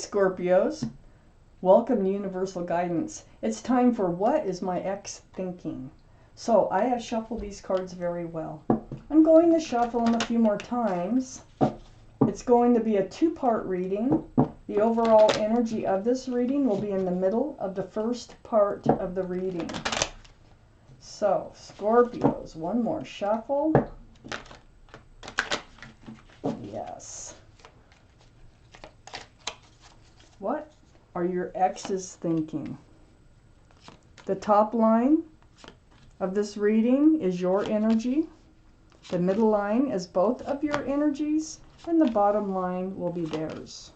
Scorpios. Welcome to Universal Guidance. It's time for What is My Ex Thinking? So I have shuffled these cards very well. I'm going to shuffle them a few more times. It's going to be a two-part reading. The overall energy of this reading will be in the middle of the first part of the reading. So, Scorpios, one more shuffle. Yes. What are your exes thinking? The top line of this reading is your energy. The middle line is both of your energies, and the bottom line will be theirs.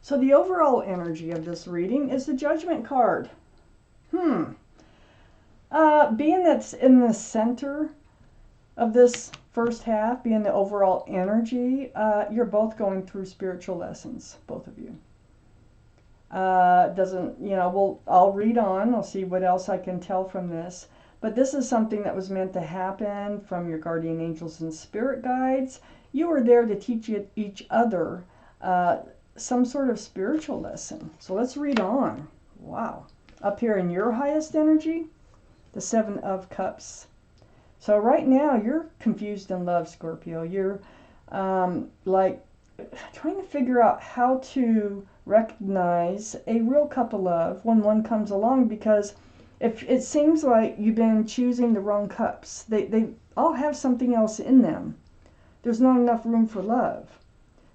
So the overall energy of this reading is the Judgment card. Being that's in the center of this first half, being the overall energy, you're both going through spiritual lessons, both of you. I'll read on. I'll see what else I can tell from this. But this is something that was meant to happen from your guardian angels and spirit guides. You were there to teach each other some sort of spiritual lesson. So let's read on. Wow. Up here in your highest energy, the Seven of Cups. So right now you're confused in love, Scorpio. You're like trying to figure out how to recognize a real cup of love when one comes along, because if it seems like you've been choosing the wrong cups. They all have something else in them. There's not enough room for love.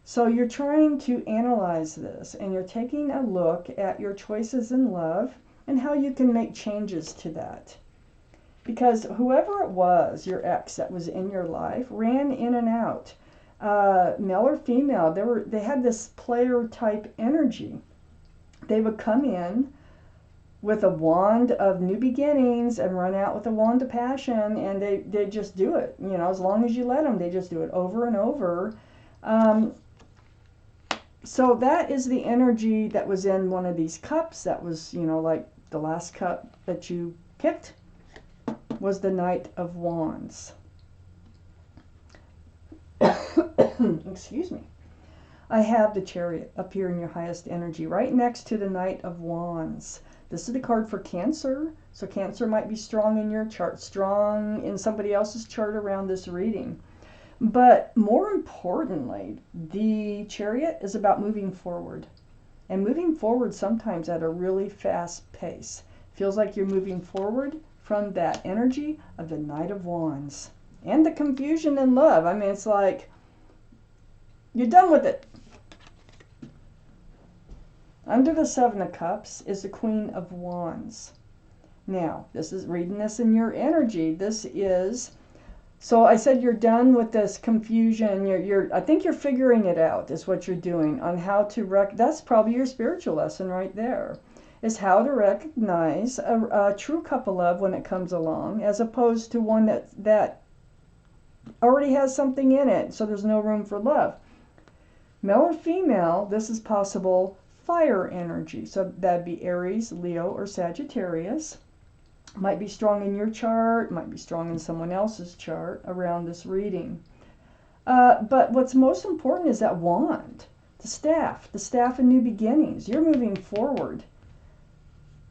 So you're trying to analyze this, and you're taking a look at your choices in love and how you can make changes to that. Because whoever it was, your ex that was in your life, ran in and out. Male or female, they had this player type energy. They would come in with a wand of new beginnings and run out with a wand of passion, and they just do it. You know, as long as you let them, they just do it over and over. So that is the energy that was in one of these cups. That was, like the last cup that you picked was the Knight of Wands. Excuse me. I have the Chariot up here in your highest energy, right next to the Knight of Wands. This is the card for Cancer. So Cancer might be strong in your chart, strong in somebody else's chart around this reading. But more importantly, the Chariot is about moving forward. And moving forward sometimes at a really fast pace. Feels like you're moving forward from that energy of the Knight of Wands. And the confusion in love. I mean, it's like you're done with it. Under the Seven of Cups is the Queen of Wands. Now, this is reading this in your energy. This is, so I said you're done with this confusion. I think you're figuring it out is what you're doing on how to that's probably your spiritual lesson right there, is how to recognize a true cup of love when it comes along, as opposed to one that already has something in it, so there's no room for love. Male or female, this is possible fire energy. So that'd be Aries, Leo, or Sagittarius. Might be strong in your chart, might be strong in someone else's chart around this reading. But what's most important is that wand, the staff of new beginnings. You're moving forward.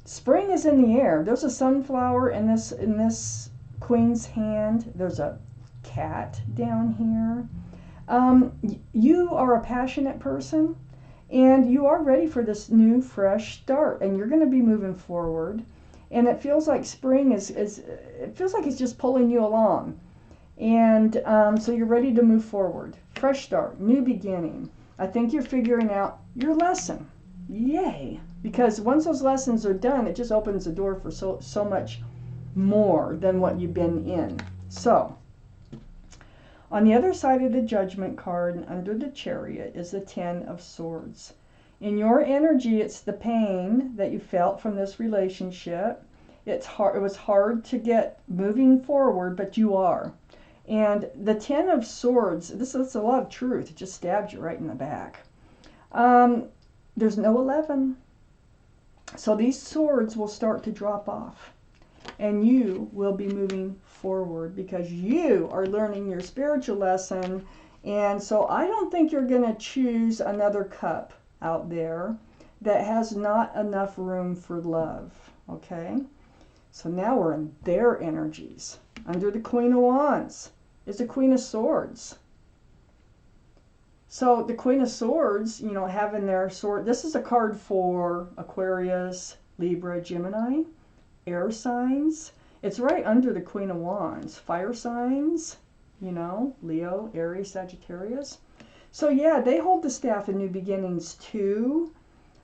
Spring is in the air. There's a sunflower in this Queen's hand. There's a cat down here. You are a passionate person, and you are ready for this new, fresh start, and you're going to be moving forward. And it feels like spring it feels like it's just pulling you along. And so you're ready to move forward. Fresh start, new beginning. I think you're figuring out your lesson. Yay! Because once those lessons are done, it just opens the door for so much more than what you've been in. So, on the other side of the Judgment card and under the Chariot is the Ten of Swords. In your energy, it's the pain that you felt from this relationship. It's hard. It was hard to get moving forward, but you are. And the Ten of Swords, this is a lot of truth. It just stabs you right in the back. There's no 11. So these swords will start to drop off. And you will be moving forward because you are learning your spiritual lesson And so I don't think you're going to choose another cup out there that has not enough room for love. Okay? So now we're in their energies. Under the Queen of Wands is the Queen of Swords. So the Queen of Swords, you know, having their sword, this is a card for Aquarius, Libra, Gemini, air signs. It's right under the Queen of Wands. Fire signs, you know, Leo, Aries, Sagittarius. So yeah, they hold the staff in new beginnings too.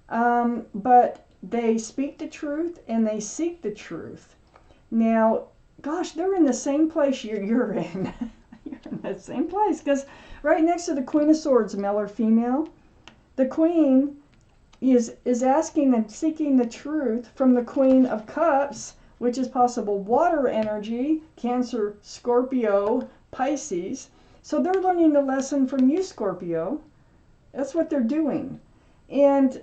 But they speak the truth and they seek the truth. Now, gosh, they're in the same place you're in. You're in the same place, because right next to the Queen of Swords, male or female, the Queen is asking and seeking the truth from the Queen of Cups, which is possible water energy, Cancer, Scorpio, Pisces. So they're learning the lesson from you, Scorpio. That's what they're doing. And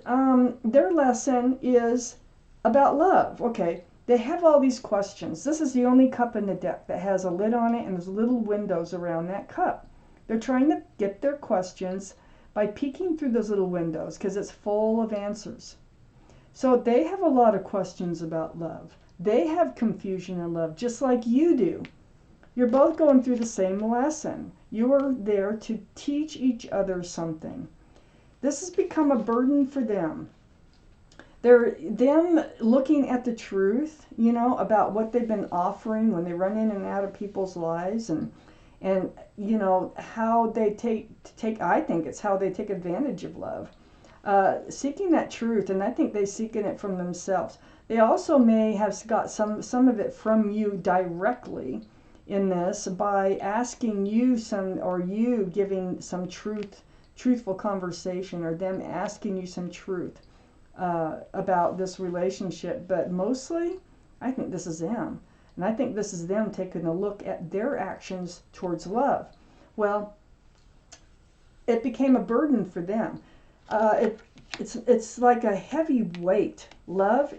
their lesson is about love. Okay, they have all these questions. This is the only cup in the deck that has a lid on it and there's little windows around that cup. They're trying to get their questions by peeking through those little windows because it's full of answers. So they have a lot of questions about love. They have confusion in love just like you do. You're both going through the same lesson. You are there to teach each other something. This has become a burden for them. They're them looking at the truth, you know, about what they've been offering when they run in and out of people's lives, and you know how they take I think it's how they take advantage of love, seeking that truth, and I think they seeking it from themselves. They also may have got some of it from you directly in this by asking you some, or you giving some truthful conversation, or them asking you some truth about this relationship. But mostly I think this is them, and I think this is them taking a look at their actions towards love. Well, it became a burden for them. It's like a heavy weight. Love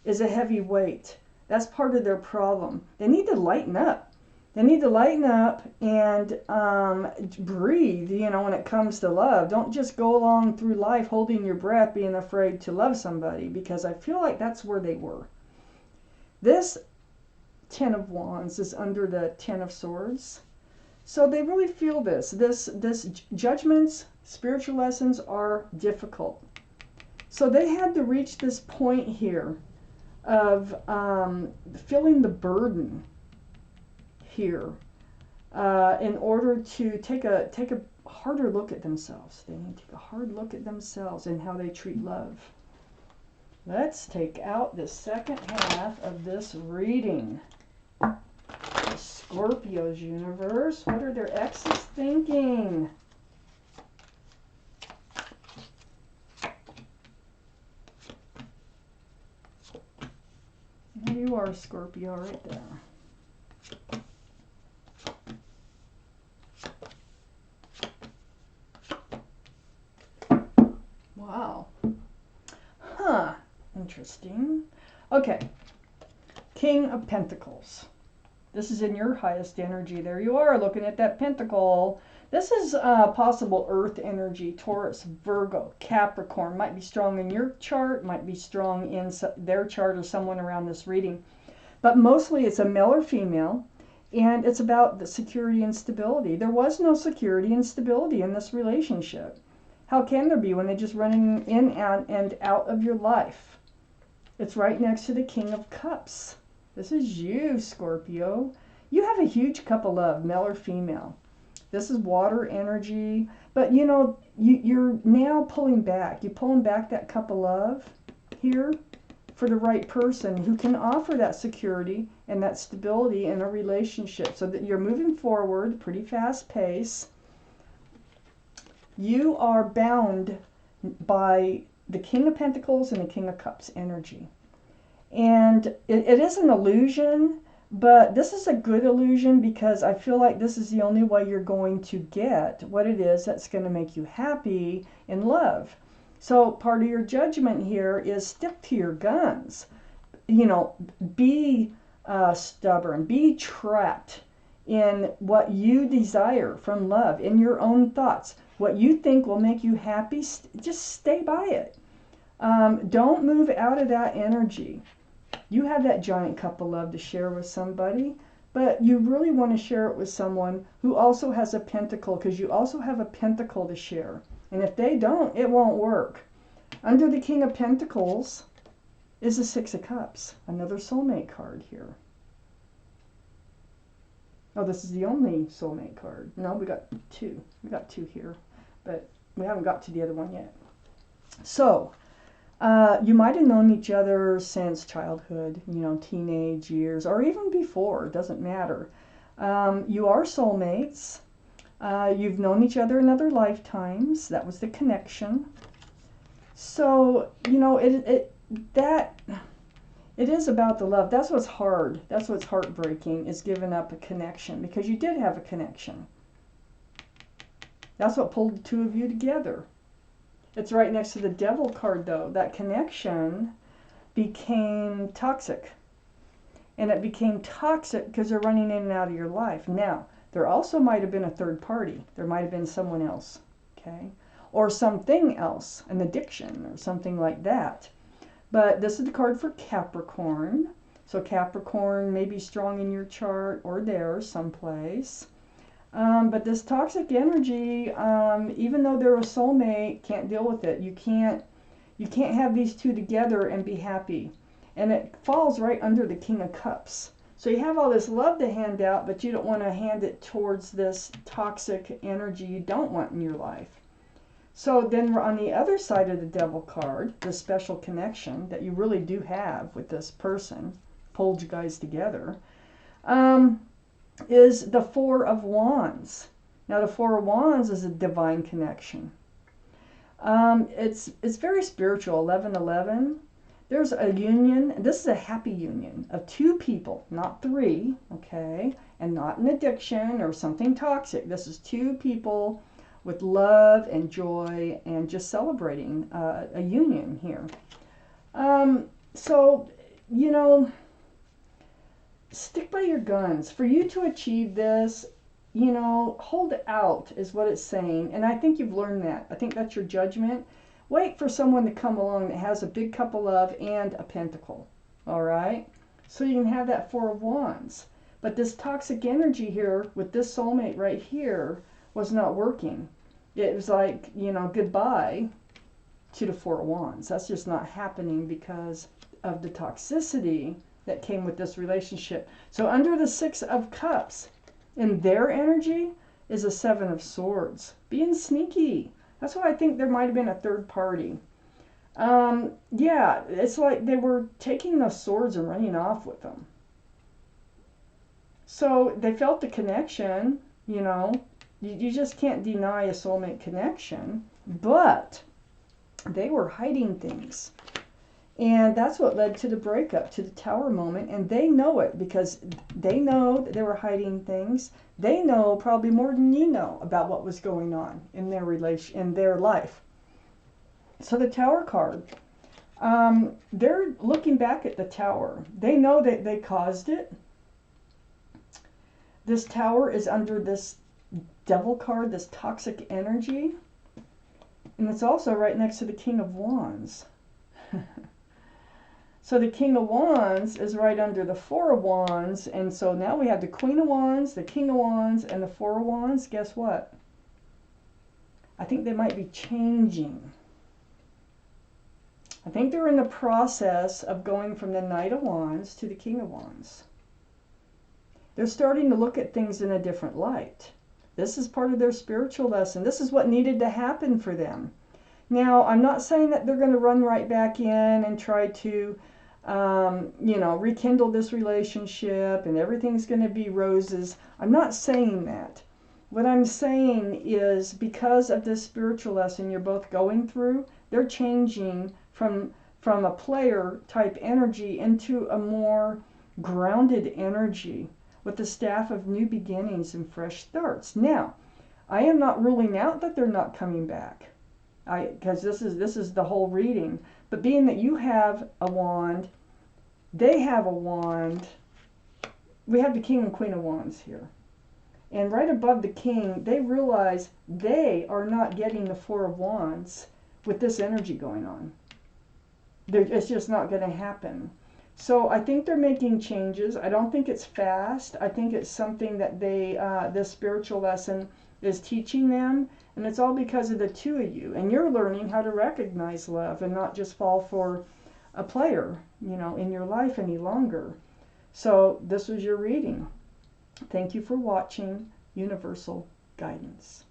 is a heavy weight. That's part of their problem. They need to lighten up. They need to lighten up and breathe, you know, when it comes to love. Don't just go along through life holding your breath, being afraid to love somebody, because I feel like that's where they were. This Ten of Wands is under the Ten of Swords. So they really feel this. This judgments, spiritual lessons are difficult. So they had to reach this point here of feeling the burden here in order to take a harder look at themselves. They need to take a hard look at themselves and how they treat love. Let's take out the second half of this reading. The Scorpio's universe. What are their exes thinking? There you are, Scorpio, right there. Wow. Huh. Interesting. Okay. King of Pentacles. This is in your highest energy. There you are, looking at that pentacle. This is possible earth energy. Taurus, Virgo, Capricorn. Might be strong in your chart, might be strong in their chart or someone around this reading. But mostly it's a male or female, and it's about the security and stability. There was no security and stability in this relationship. How can there be when they're just running in and out of your life? It's right next to the King of Cups. This is you, Scorpio. You have a huge cup of love, male or female. This is water energy. But, you know, you're now pulling back. You're pulling back that cup of love here for the right person who can offer that security and that stability in a relationship, so that you're moving forward, pretty fast pace. You are bound by the King of Pentacles and the King of Cups energy. And it is an illusion, but this is a good illusion, because I feel like this is the only way you're going to get what it is that's going to make you happy in love. So part of your judgment here is stick to your guns. You know, be stubborn, be trapped in what you desire from love, in your own thoughts. What you think will make you happy, just stay by it. Don't move out of that energy. You have that giant cup of love to share with somebody, but you really want to share it with someone who also has a pentacle, because you also have a pentacle to share. And if they don't, it won't work. Under the King of Pentacles is the Six of Cups, another soulmate card here. Oh, this is the only soulmate card. No, we got two. We got two here, but we haven't got to the other one yet. So, you might have known each other since childhood, you know, teenage years, or even before. It doesn't matter. You are soulmates. You've known each other in other lifetimes. That was the connection. So, you know, it is about the love. That's what's hard. That's what's heartbreaking, is giving up a connection, because you did have a connection. That's what pulled the two of you together. It's right next to the Devil card, though. That connection became toxic. And it became toxic because they're running in and out of your life. Now, there also might have been a third party. There might have been someone else, okay? Or something else, an addiction or something like that. But this is the card for Capricorn. So Capricorn may be strong in your chart or there someplace. But this toxic energy, even though they're a soulmate, can't deal with it. You can't have these two together and be happy. And it falls right under the King of Cups. So you have all this love to hand out, but you don't want to hand it towards this toxic energy you don't want in your life. So then we're on the other side of the Devil card, the special connection that you really do have with this person, pulled you guys together, is the Four of Wands. Now the Four of Wands is a divine connection. It's very spiritual, 11-11. There's a union, this is a happy union of two people, not three, okay, and not an addiction or something toxic. This is two people with love and joy and just celebrating a union here. So, you know, stick by your guns. For you to achieve this, you know, hold out is what it's saying. And I think you've learned that. I think that's your judgment. Wait for someone to come along that has a big cup of love and a pentacle. All right? So you can have that Four of Wands. But this toxic energy here with this soulmate right here was not working. It was like, you know, goodbye to the Four of Wands. That's just not happening because of the toxicity that came with this relationship. So under the Six of Cups, in their energy, is a Seven of Swords. Being sneaky. That's why I think there might have been a third party. Yeah, it's like they were taking the swords and running off with them. So they felt the connection, you know. You just can't deny a soulmate connection. But they were hiding things. And that's what led to the breakup, to the Tower moment. And they know it because they know that they were hiding things. They know probably more than you know about what was going on in their relation, in their life. So the Tower card, they're looking back at the Tower. They know that they caused it. This Tower is under this Devil card, this toxic energy. And it's also right next to the King of Wands. So the King of Wands is right under the Four of Wands. And so now we have the Queen of Wands, the King of Wands, and the Four of Wands. Guess what? I think they might be changing. I think they're in the process of going from the Knight of Wands to the King of Wands. They're starting to look at things in a different light. This is part of their spiritual lesson. This is what needed to happen for them. Now, I'm not saying that they're going to run right back in and try to, you know, rekindle this relationship and everything's going to be roses. I'm not saying that. What I'm saying is because of this spiritual lesson you're both going through, they're changing from a player type energy into a more grounded energy with the staff of new beginnings and fresh starts. Now, I am not ruling out that they're not coming back, because this is the whole reading. But being that you have a wand, they have a wand, we have the King and Queen of Wands here. And right above the king, they realize they are not getting the Four of Wands with this energy going on. It's just not going to happen. So I think they're making changes. I don't think it's fast. I think it's something that this spiritual lesson is teaching them. And it's all because of the two of you. And you're learning how to recognize love and not just fall for a player, in your life any longer. So this was your reading. Thank you for watching Universal Guidance.